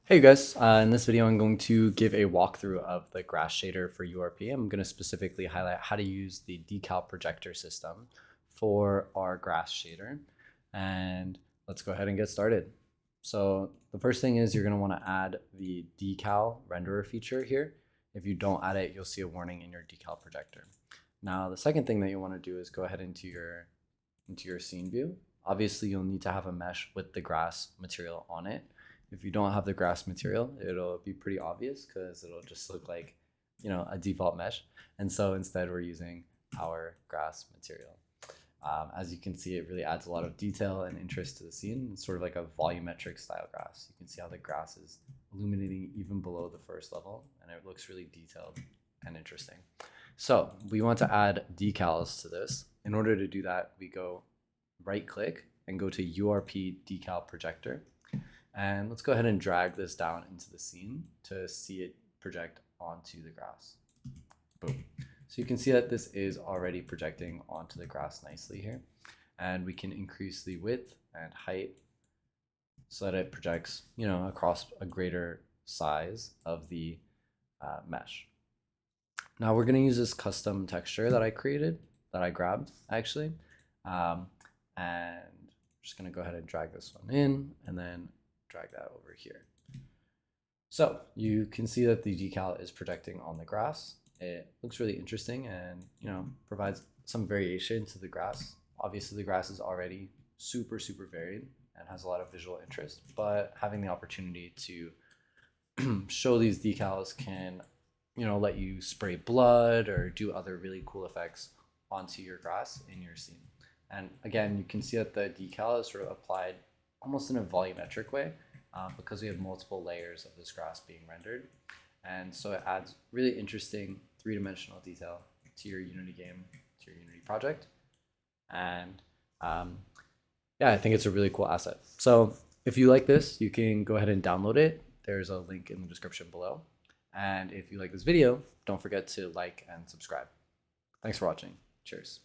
Hey guys, in this video I'm going to give a walkthrough of the Grass Shader for URP. I'm going to specifically highlight how to use the decal projector system for our Grass Shader. And let's go ahead and get started. So the first thing is you're going to want to add the decal renderer feature here. If you don't add it, you'll see a warning in your decal projector. Now the second thing that you want to do is go ahead into your scene view. Obviously you'll need to have a mesh with the grass material on it. If you don't have the grass material, it'll be pretty obvious because it'll just look like, a default mesh. And so instead we're using our grass material. As you can see, it really adds a lot of detail and interest to the scene. It's sort of like a volumetric style grass. You can see how the grass is illuminating even below the first level, and it looks really detailed and interesting. So we want to add decals to this. In order to do that, we go right click and go to URP decal projector. And let's go ahead and drag this down into the scene to see it project onto the grass. Boom. So you can see that this is already projecting onto the grass nicely here. And we can increase the width and height so that it projects, across a greater size of the mesh. Now we're going to use this custom texture that I created, that I grabbed actually. And I'm just going to go ahead and drag this one in and then drag that over here. So you can see that the decal is projecting on the grass. It looks really interesting and provides some variation to the grass. Obviously the grass is already super varied and has a lot of visual interest, but having the opportunity to show these decals can let you spray blood or do other really cool effects onto your grass in your scene. And again, you can see that the decal is sort of applied almost in a volumetric way because we have multiple layers of this grass being rendered. And so it adds really interesting three-dimensional detail to your Unity game, to your Unity project. And yeah, I think it's a really cool asset. So if you like this, you can go ahead and download it. There's a link in the description below. And if you like this video, don't forget to like and subscribe. Thanks for watching. Cheers.